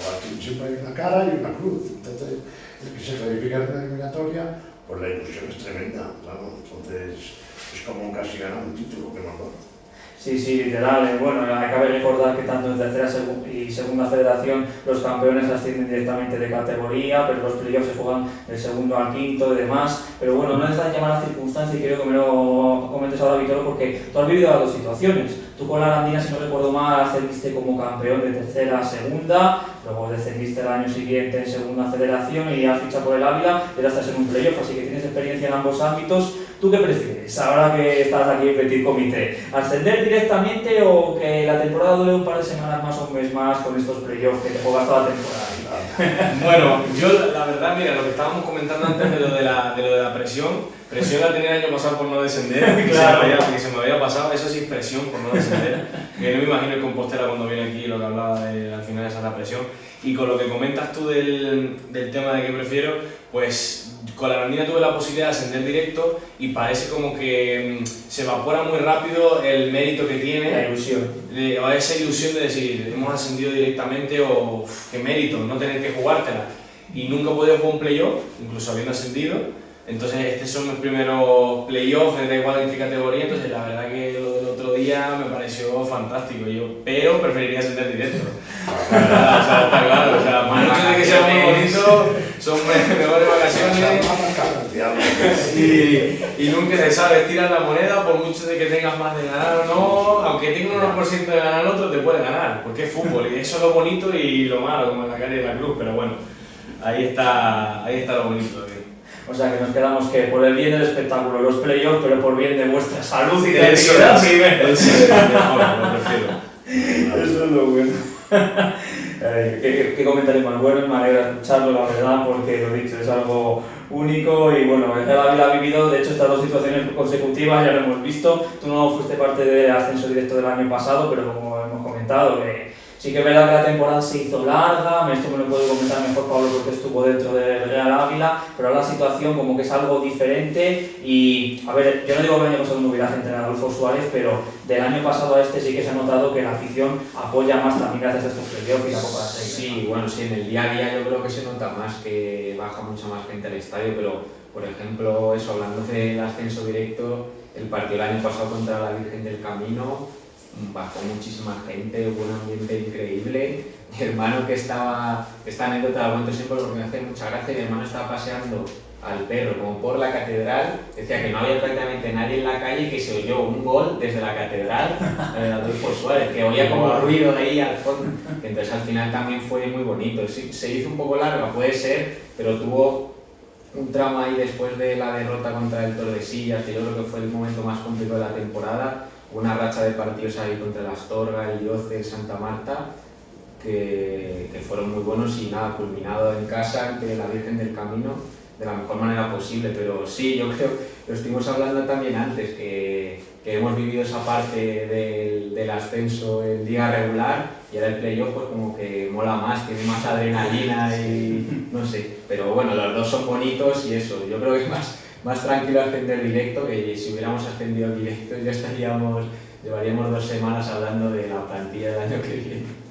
Aquí siempre hay una cara y una cruz, entonces el que se clasifica en una eliminatoria, pues la ilusión es tremenda, claro. Entonces es como casi ganar un título que nos da. Sí, literal. Bueno, cabe recordar que tanto en tercera y segunda federación los campeones ascienden directamente de categoría, pero los playoffs se juegan del segundo al quinto y demás. Pero bueno, no es tan llamar la circunstancia y quiero que me lo comentes ahora, Vitolo, porque tú has vivido las dos situaciones. Tú con la Arandina, si no recuerdo mal, ascendiste como campeón de tercera a segunda, luego descendiste el año siguiente en segunda federación y has fichado por el Ávila y ahora estás en un playoff, así que tienes experiencia en ambos ámbitos. ¿Tú qué prefieres ahora que estás aquí en Petit Comité? ¿Ascender directamente o que la temporada dure un par de semanas más o un mes más con estos playoffs que te juegas toda la temporada? Bueno, yo la verdad, mira, lo que estábamos comentando antes de lo de la presión la tenía el año pasado por no descender, Claro. que se me había pasado, eso sí es presión por no descender, que no me imagino el Compostela cuando viene aquí lo que hablaba al final esa es la presión. Y con lo que comentas tú del tema de qué prefiero, pues con la Arandina tuve la posibilidad de ascender directo y parece como que se evapora muy rápido el mérito que tiene, La ilusión. o esa ilusión de decir, hemos ascendido directamente o qué mérito, no tener que jugártela. Y nunca he podido jugar un playoff, incluso habiendo ascendido. Entonces estos son mis primeros playoffs, da igual en qué categoría, entonces la verdad que lo del otro día me pareció fantástico, pero preferiría ascender directo. La verdad, o sea, está claro, o sea, por mucho de que sea muy bonito, son mejores vacaciones y nunca se sabe, tiras la moneda por mucho de que tengas más de ganar o no, aunque tenga un 1% de ganar el otro, te puede ganar, porque es fútbol y eso es lo bonito y lo malo, como en la calle de la cruz, pero bueno, ahí está lo bonito de O sea que nos quedamos que por el bien del espectáculo, los playoffs, pero por bien de vuestra salud y de eso vida, es mejor, lo prefiero. Eso es lo bueno. ¿Qué comentario más bueno? Me alegra escucharlo, la verdad, porque lo dicho, es algo único y bueno, el Ávila ha vivido, de hecho, estas dos situaciones consecutivas, ya lo hemos visto. Tú no fuiste parte del ascenso directo del año pasado, pero como hemos comentado, sí que es verdad que la temporada se hizo larga, esto me lo puede comentar mejor Pablo porque estuvo dentro del Real Ávila, pero ahora la situación como que es algo diferente y, a ver, yo no digo que el año pasado no hubiera gente en Adolfo Suárez, pero del año pasado a este sí que se ha notado que la afición apoya más también gracias a estos playoffs y la Copa de Reyes. Sí, bueno, sí, en el día a día yo creo que se nota más, que baja mucha más gente al estadio, pero, por ejemplo, eso, hablando del ascenso directo, el partido el año pasado contra la Virgen del Camino, bajó muchísima gente, hubo un ambiente increíble. Mi hermano, esta anécdota la cuento siempre porque me hace mucha gracia, mi hermano estaba paseando al perro como por la catedral, decía que no había prácticamente nadie en la calle y que se oyó un gol desde la catedral de Adolfo Suárez, que oía como ruido de ahí al fondo, que entonces al final también fue muy bonito. Sí, se hizo un poco larga, puede ser, pero tuvo un tramo ahí después de la derrota contra el Tordesillas, que yo creo que fue el momento más complicado de la temporada. Una racha de partidos ahí contra el Astorga, el Ioce, Santa Marta, que fueron muy buenos y nada, culminado en casa ante la Virgen del Camino de la mejor manera posible. Pero sí, yo creo, lo estuvimos hablando también antes, que hemos vivido esa parte del ascenso en liga regular y ahora el playoff pues como que mola más, tiene más adrenalina y no sé, pero bueno, los dos son bonitos y eso, yo creo que es más tranquilo ascender directo, que si hubiéramos ascendido directo ya llevaríamos 2 semanas hablando de la plantilla del año que viene.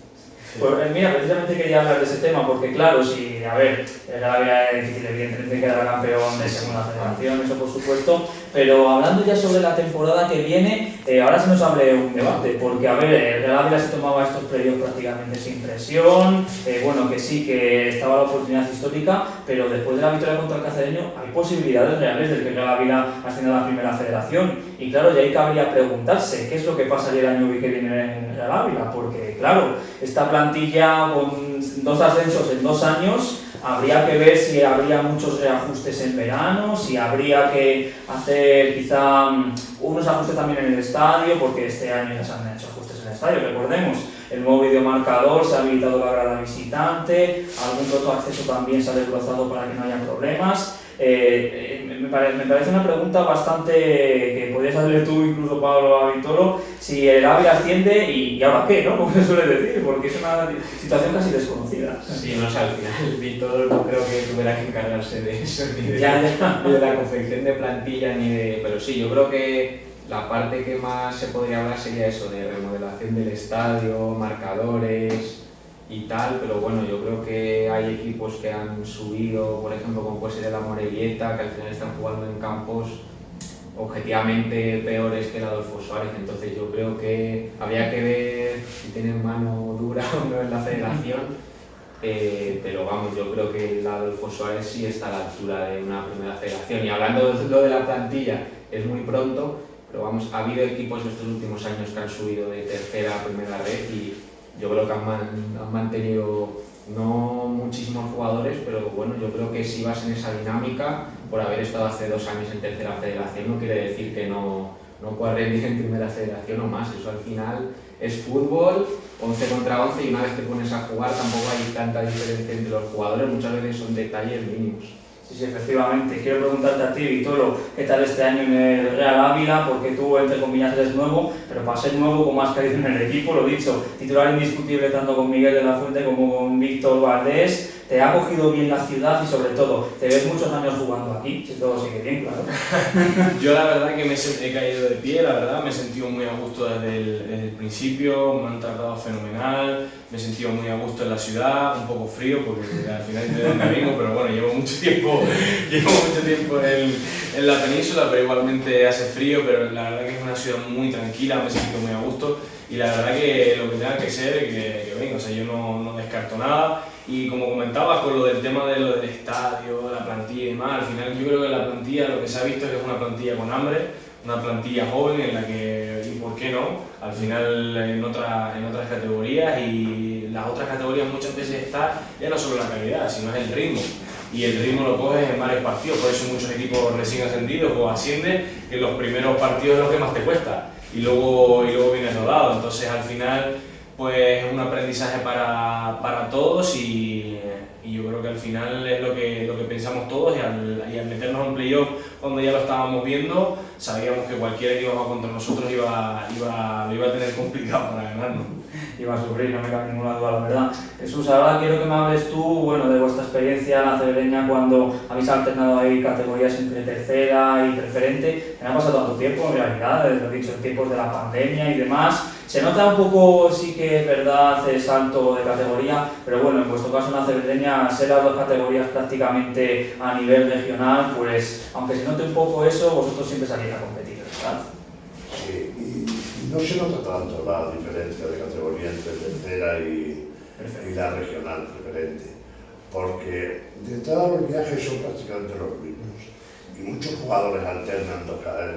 Pues mira, precisamente quería hablar de ese tema porque claro, si, a ver, el Ávila es difícil, evidentemente quedar campeón de segunda federación, eso por supuesto, pero hablando ya sobre la temporada que viene, ahora se nos abre un debate, porque a ver, el Ávila se tomaba estos playoffs prácticamente sin presión, bueno, que sí, que estaba la oportunidad histórica, pero después de la victoria contra el Cacereño hay posibilidades reales de que el Ávila ascienda a la primera federación, y claro, ya ahí cabría preguntarse qué es lo que pasaría el año que viene en el Ávila, porque claro, esta plantilla con 2 ascensos en 2 años, habría que ver si habría muchos reajustes en verano, si habría que hacer quizá unos ajustes también en el estadio, porque este año ya se han hecho ajustes en el estadio, recordemos, el nuevo videomarcador, se ha habilitado la grada visitante, algún otro acceso también se ha desglosado para que no haya problemas. Me parece una pregunta bastante que podrías hacer tú, incluso Pablo a Vitolo, si el Ávila asciende y ahora qué, ¿no? Como se suele decir, porque es una situación casi desconocida. Sí, no sé, al final Vitolo no creo que tuviera que encargarse de eso, ni de la confección de plantilla, pero sí, yo creo que la parte que más se podría hablar sería eso, de remodelación del estadio, marcadores y tal, pero bueno, yo creo que hay equipos que han subido, por ejemplo, como puede ser el Amorebieta, que al final están jugando en campos objetivamente peores que el Adolfo Suárez, entonces yo creo que habría que ver si tienen mano dura o no en la federación, pero vamos, yo creo que el Adolfo Suárez sí está a la altura de una primera federación. Y hablando de lo de la plantilla, es muy pronto, pero vamos, ha habido equipos estos últimos años que han subido de tercera a primera red y yo creo que han mantenido no muchísimos jugadores, pero bueno, yo creo que si vas en esa dinámica, por haber estado hace 2 años en tercera federación, no quiere decir que no puedas rendir en primera federación o más. Eso al final es fútbol, 11 contra 11, y una vez te pones a jugar tampoco hay tanta diferencia entre los jugadores, muchas veces son detalles mínimos. Sí, sí, efectivamente. Quiero preguntarte a ti, Vitolo, ¿qué tal este año en el Real Ávila? Porque tú, entre comillas, eres nuevo, pero para ser nuevo con más calidad en el equipo, lo dicho, titular indiscutible tanto con Miguel de la Fuente como con Víctor Valdés. Te ha cogido bien la ciudad y sobre todo, te ves muchos años jugando aquí, si todo sigue bien, claro. Yo la verdad que he caído de pie, la verdad, me he sentido muy a gusto desde el principio, me han tratado fenomenal, me he sentido muy a gusto en la ciudad, un poco frío porque al final de donde vengo, pero bueno, llevo mucho tiempo en la península, pero igualmente hace frío, pero la verdad que es una ciudad muy tranquila, me he sentido muy a gusto y la verdad que lo que tenga que ser, que venga, o sea, yo no descarto nada. Y como comentabas con lo del tema de lo del estadio, la plantilla y demás, al final yo creo que la plantilla, lo que se ha visto es que es una plantilla con hambre, una plantilla joven en la que, y por qué no, al final en otras categorías, y las otras categorías muchas veces está ya no solo la calidad, sino es el ritmo. Y el ritmo lo coges en varios partidos, por eso muchos equipos recién ascendidos o ascienden, que en los primeros partidos es lo que más te cuesta, y luego vienes rodado, entonces al final pues un aprendizaje para todos y yo creo que al final es lo que pensamos todos y al meternos en playoff cuando ya lo estábamos viendo sabíamos que cualquiera que iba contra nosotros lo iba a tener complicado para ganarnos. Iba a sufrir, no me cabe ninguna duda, la verdad. Jesús, ahora quiero que me hables tú, bueno, de vuestra experiencia en la cebereña cuando habéis alternado ahí categorías entre tercera y preferente. ¿Qué ha pasado tanto tiempo en realidad? Lo he dicho, en tiempos de la pandemia y demás. Se nota un poco, sí que es verdad, el salto de categoría, pero bueno, en vuestro caso en la cebereña, ser las 2 categorías prácticamente a nivel regional, pues aunque se note un poco eso, vosotros siempre salís a competir, ¿verdad? Sí, y no se nota tanto la diferencia de categoría entre tercera y la regional preferente, porque de entrada los viajes son prácticamente los mismos y muchos jugadores alternan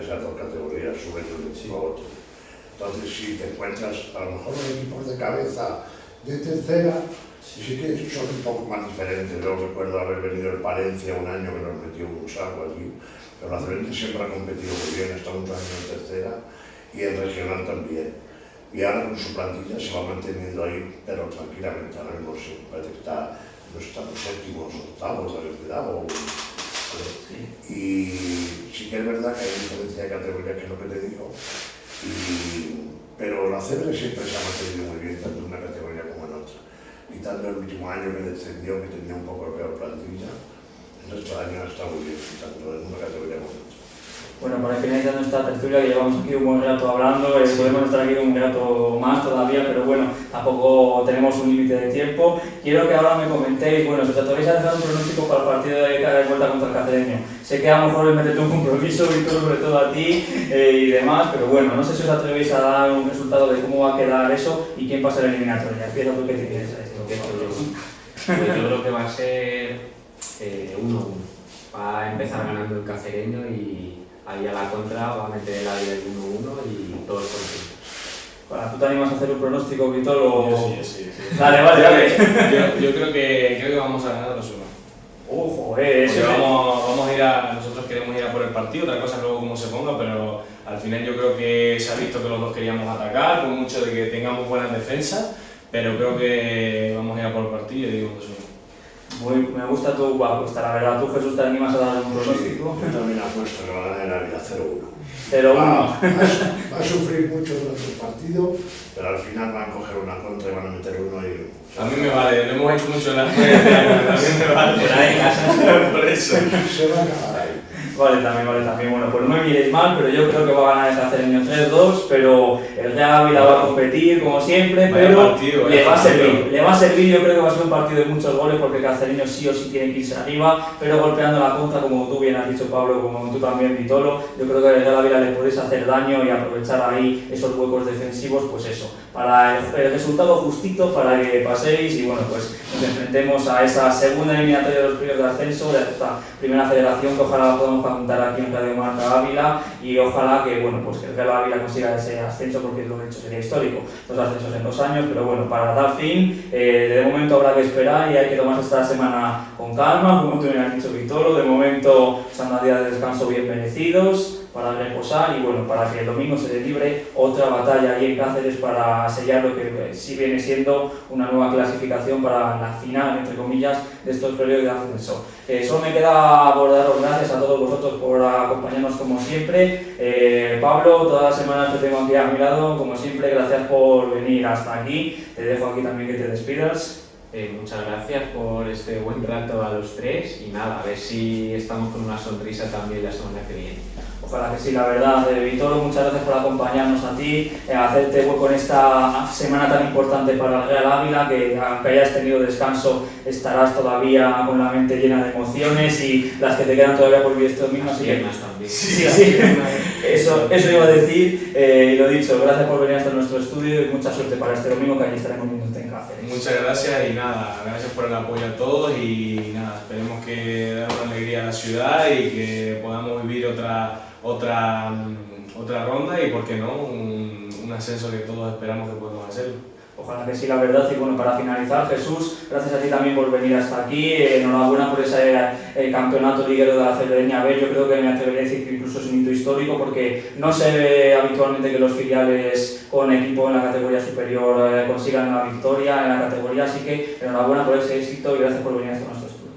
esas 2 categorías, suben de un equipo a otro. Entonces, si te encuentras a lo mejor los equipos de cabeza de tercera, sí que son un poco más diferentes. Yo recuerdo haber venido el Palencia un año que nos metió un saco aquí, pero la Ceberense siempre ha competido muy bien, está muchos años en tercera y en regional también. Y ahora con su plantilla se va manteniendo ahí, pero tranquilamente. Ahora mismo se parece que no estamos séptimos, octavos de verdad. Y sí que es verdad que hay diferencia de categoría, que es lo que te digo. Pero la Cebre siempre se ha mantenido muy bien, tanto en una categoría como en otra. Quitando el último año que descendió, que tenía un poco peor plantilla, el resto del año está muy bien, tanto en una categoría como en otra. Bueno, para finalizar nuestra tertulia, que llevamos aquí un buen rato hablando, podemos estar aquí un rato más todavía, pero bueno, tampoco tenemos un límite de tiempo. Quiero que ahora me comentéis, bueno, si os atrevéis a dejar un pronóstico para el partido de vuelta contra el Cacereño. Sé que a lo mejor les metete un compromiso, Víctor, sobre todo a ti y demás, pero bueno, no sé si os atrevéis a dar un resultado de cómo va a quedar eso y quién pasa a la eliminatoria. Empieza tú, ¿qué te piensas esto? Pues yo creo que va a ser 1-1. Va a empezar ganando el Cacereño y ahí a la contra va a meter el área del 1-1 y todos contentos. Bueno, ¿tú también vas a hacer un pronóstico, Víctor? O... Yo sí. Vale. Yo creo que vamos a ganar 2-1. Ojo, eso vamos a ir nosotros queremos ir a por el partido, otra cosa es luego cómo se ponga, pero al final yo creo que se ha visto que los dos queríamos atacar, por mucho de que tengamos buenas defensas, pero creo que vamos a ir a por el partido y digo 2-1. Me gusta tu apuesta, la verdad. ¿Tú, Jesús, te animas a dar un pronóstico? Yo también apuesto que va a ganar el Ávila 0-1. 0-1. Va a sufrir mucho durante el partido, pero al final van a coger una contra y van a meter uno y... A mí me vale, lo hemos hecho mucho en la a mí me vale. Por eso. Se va a acabar ahí. Vale también. Bueno, pues no me miréis mal, pero yo creo que va a ganar el Cacereño 3-2, pero el Real Ávila va a competir como siempre, pero le va a servir, yo creo que va a ser un partido de muchos goles porque el Cacereño sí o sí tiene que irse arriba, pero golpeando la contra, como tú bien has dicho, Pablo, como tú también, Vitolo, yo creo que al Real Ávila le podéis hacer daño y aprovechar ahí esos huecos defensivos, pues eso, para el resultado justito, para que paséis y bueno, pues nos enfrentemos a esa segunda eliminatoria de los playoffs de ascenso, de esta primera federación, que ojalá la podamos contar aquí en Radio Marca Ávila y ojalá que, bueno, pues que el Real Ávila consiga ese ascenso, porque lo hecho sería histórico, 2 ascensos en 2 años, pero bueno, para dar fin, de momento habrá que esperar y hay que tomarse esta semana con calma, como tú me has dicho, Vitolo, de momento son unos días de descanso bien merecidos, para reposar y bueno, para que el domingo se le libre otra batalla allí en Cáceres para sellar lo que sí viene siendo una nueva clasificación para la final, entre comillas, de estos periodos de ascenso. Solo me queda por daros gracias a todos vosotros por acompañarnos como siempre. Pablo, todas las semanas te tengo aquí a mi lado, como siempre, gracias por venir hasta aquí. Te dejo aquí también que te despidas. Muchas gracias por este buen rato a los tres y nada, a ver si estamos con una sonrisa también la semana que viene. Ojalá que sí, la verdad. Vitolo, muchas gracias por acompañarnos a ti, hacerte hueco en esta semana tan importante para el Real Ávila, que aunque hayas tenido descanso estarás todavía con la mente llena de emociones y las que te quedan todavía por vivir este domingo. Así que también. Sí. Eso iba a decir, y lo dicho, gracias por venir hasta nuestro estudio y mucha suerte para este domingo, que allí estaremos viéndote en Cáceres. Muchas gracias y nada, gracias por el apoyo a todos y nada, esperemos que dé una alegría a la ciudad y que podamos vivir otra ronda y, por qué no, un ascenso que todos esperamos que podamos hacer. Ojalá que sí, la verdad. Y bueno, para finalizar, Jesús, gracias a ti también por venir hasta aquí. Enhorabuena por ese campeonato liguero de la Cerdeña B. Yo creo que me atrevería a decir que incluso es un hito histórico, porque no se ve habitualmente que los filiales con equipo en la categoría superior consigan una victoria en la categoría. Así que enhorabuena por ese éxito y gracias por venir hasta nuestro estudio.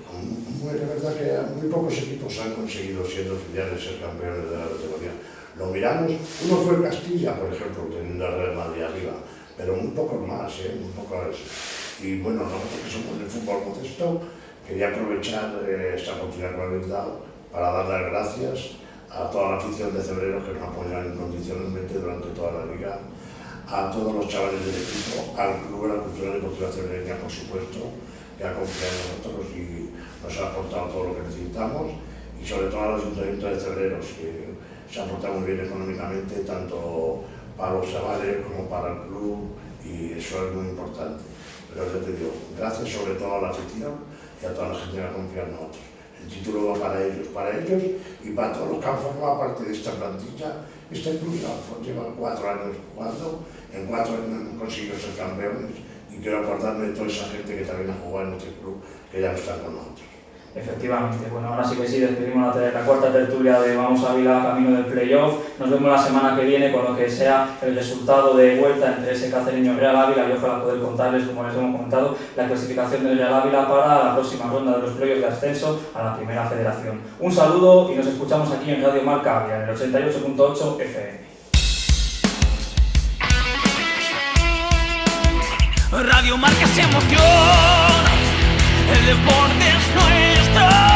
Es verdad que muy pocos equipos han conseguido, siendo filiales, ser campeones de la categoría. Lo miramos, uno fue Castilla, por ejemplo, teniendo al Real Madrid arriba, pero muy pocos más, muy pocos. Y bueno, nosotros que somos del fútbol modesto, quería aprovechar esta oportunidad que me habéis dado para dar las gracias a toda la afición de Cebreros que nos apoyan incondicionalmente durante toda la liga, a todos los chavales del equipo, al Club de la Cultura y Deportiva Cerdeña, por supuesto, que ha confiado en nosotros y nos ha aportado todo lo que necesitamos, y sobre todo a los ayuntamientos de Cebreros, que se han portado muy bien económicamente, tanto para los chavales como para el club, y eso es muy importante. Pero yo te digo, gracias sobre todo a la afición y a toda la gente que ha confiado en nosotros. El título va para ellos y para todos los que han formado parte de esta plantilla. Este club lleva 4 años jugando, en 4 años han conseguido ser campeones, y quiero acordarme de toda esa gente que también ha jugado en este club, que ya no está con nosotros. Efectivamente, bueno, ahora sí que sí, despedimos la cuarta tertulia de Vamos Ávila camino del playoff. Nos vemos la semana que viene con lo que sea el resultado de vuelta entre ese Cacereño y Real Ávila, y ojalá poder contarles, como les hemos comentado, la clasificación del Real Ávila para la próxima ronda de los playoffs de ascenso a la primera federación. Un saludo y nos escuchamos aquí en Radio Marca Ávila, en el 88.8 FM. Radio Marca es emoción, el deporte es nuestro.